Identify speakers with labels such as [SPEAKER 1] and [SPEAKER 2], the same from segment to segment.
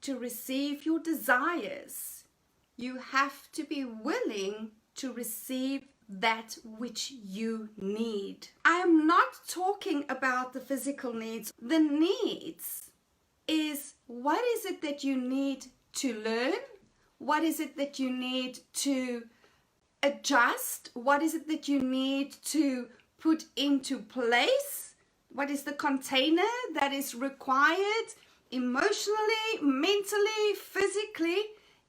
[SPEAKER 1] to receive your desires, you have to be willing to receive that which you need. I am not talking about the physical needs. The needs is, what is it that you need to learn? What is it that you need to adjust? What is it that you need to put into place? What is the container that is required emotionally, mentally, physically,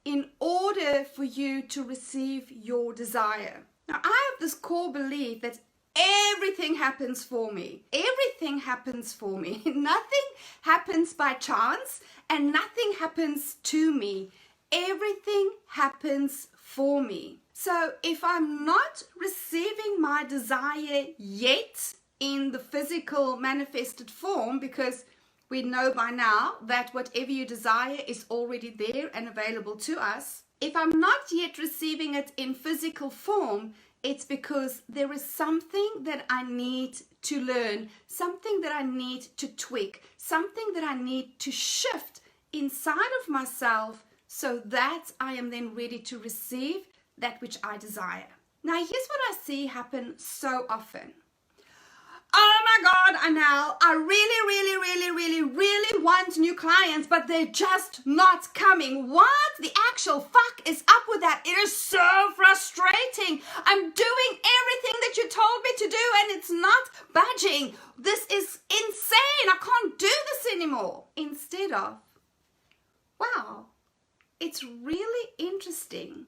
[SPEAKER 1] in order for you to receive your desire? Now, I have this core belief that everything happens for me. Everything happens for me. Nothing happens by chance and nothing happens to me. Everything happens for me. So if I'm not receiving my desire yet in the physical manifested form, because we know by now that whatever you desire is already there and available to us. If I'm not yet receiving it in physical form, it's because there is something that I need to learn, something that I need to tweak, something that I need to shift inside of myself so that I am then ready to receive that which I desire. Now, here's what I see happen so often. Oh my God, Anel, I really want new clients, but they're just not coming. What the actual fuck is up with that? It is so frustrating. I'm doing everything that you told me to do and it's not budging. This is insane. I can't do this anymore. Instead of, wow, it's really interesting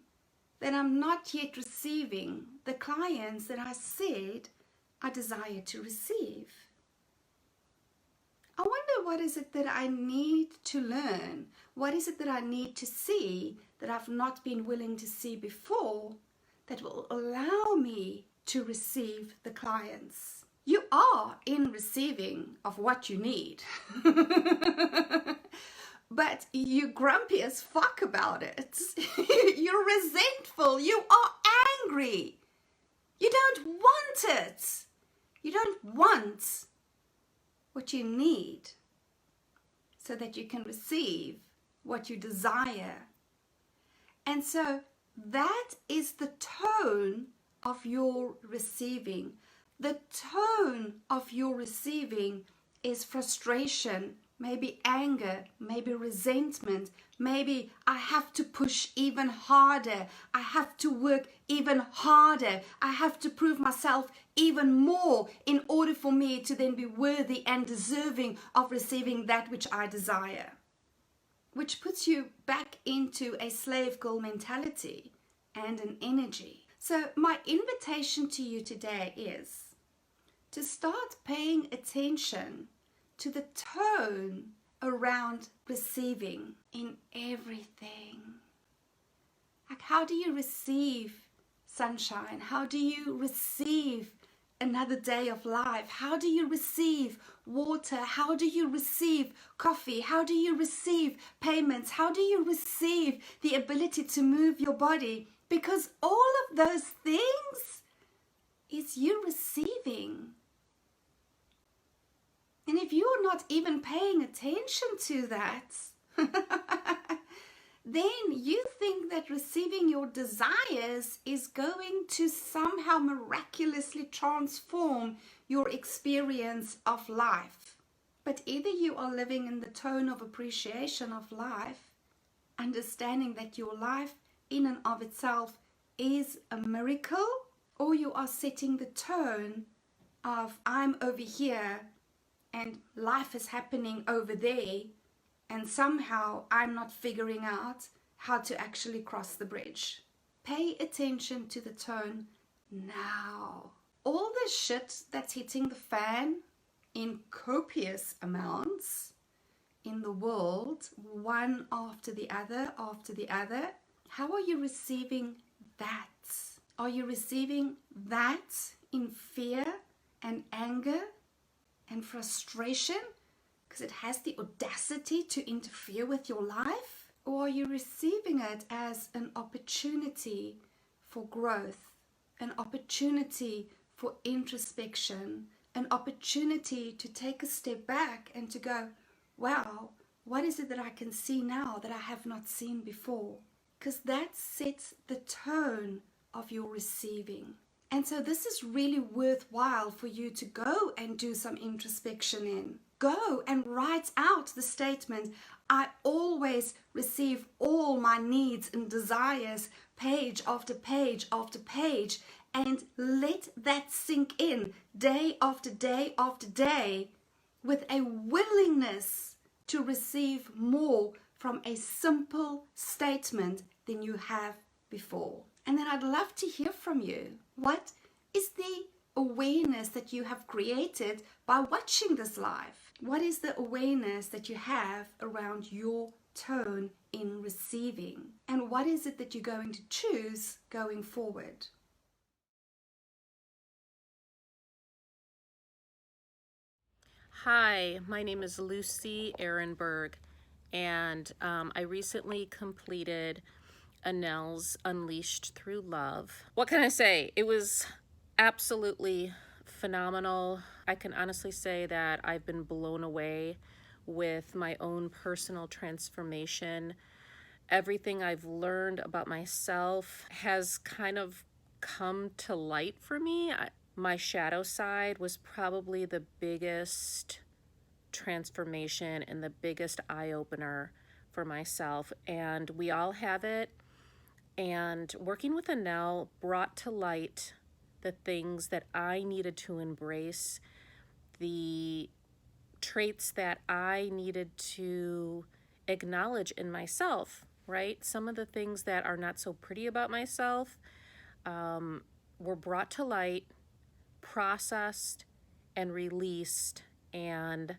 [SPEAKER 1] that I'm not yet receiving the clients that I said I desire to receive. I wonder, what is it that I need to learn? What is it that I need to see that I've not been willing to see before that will allow me to receive the clients? You are in receiving of what you need. But you're grumpy as fuck about it. You're resentful. You are angry. You don't want it. You don't want what you need so that you can receive what you desire. And so that is the tone of your receiving. The tone of your receiving is frustration, maybe anger, maybe resentment, maybe I have to push even harder, I have to work even harder, I have to prove myself even more in order for me to then be worthy and deserving of receiving that which I desire. Which puts you back into a slave girl mentality and an energy. So my invitation to you today is to start paying attention to the tone around receiving in everything. Like, how do you receive sunshine? How do you receive another day of life? How do you receive water? How do you receive coffee? How do you receive payments? How do you receive the ability to move your body? Because all of those things is you receiving. And if you're not even paying attention to that, then you think that receiving your desires is going to somehow miraculously transform your experience of life. But either you are living in the tone of appreciation of life, understanding that your life in and of itself is a miracle, or you are setting the tone of I'm over here and life is happening over there, and somehow I'm not figuring out how to actually cross the bridge. Pay attention to the tone now. All the shit that's hitting the fan in copious amounts in the world, one after the other, how are you receiving that? Are you receiving that in fear and anger and frustration because it has the audacity to interfere with your life? Or are you receiving it as an opportunity for growth, an opportunity for introspection, an opportunity to take a step back and to go, wow, What is it that I can see now that I have not seen before? Because that sets the tone of your receiving. And so this is really worthwhile for you to go and do some introspection in. Go and write out the statement, I always receive all my needs and desires, page after page after page, and let that sink in day after day after day with a willingness to receive more from a simple statement than you have before. And then I'd love to hear from you. What is the awareness that you have created by watching this live? What is the awareness that you have around your tone in receiving? And what is it that you're going to choose going forward?
[SPEAKER 2] Hi, my name is Lucy Ehrenberg, and I recently completed Annelle's Unleashed Through Love. What can I say? It was absolutely phenomenal. I can honestly say that I've been blown away with my own personal transformation. Everything I've learned about myself has kind of come to light for me. My shadow side was probably the biggest transformation and the biggest eye-opener for myself, and we all have it. And working with Annelle brought to light the things that I needed to embrace, the traits that I needed to acknowledge in myself, right? Some of the things that are not so pretty about myself were brought to light, processed, and released. And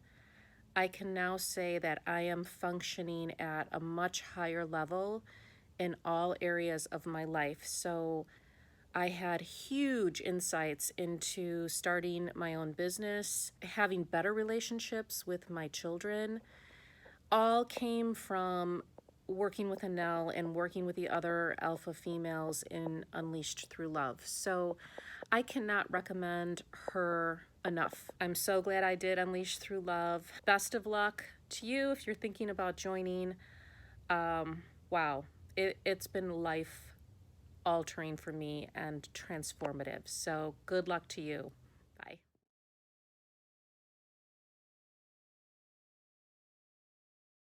[SPEAKER 2] I can now say that I am functioning at a much higher level in all areas of my life. So I had huge insights into starting my own business, having better relationships with my children, all came from working with Annelle and working with the other alpha females in Unleashed Through Love. So I cannot recommend her enough. I'm so glad I did Unleashed Through Love. Best of luck to you if you're thinking about joining. Wow, it's been life altering for me and transformative. So good luck to you. Bye.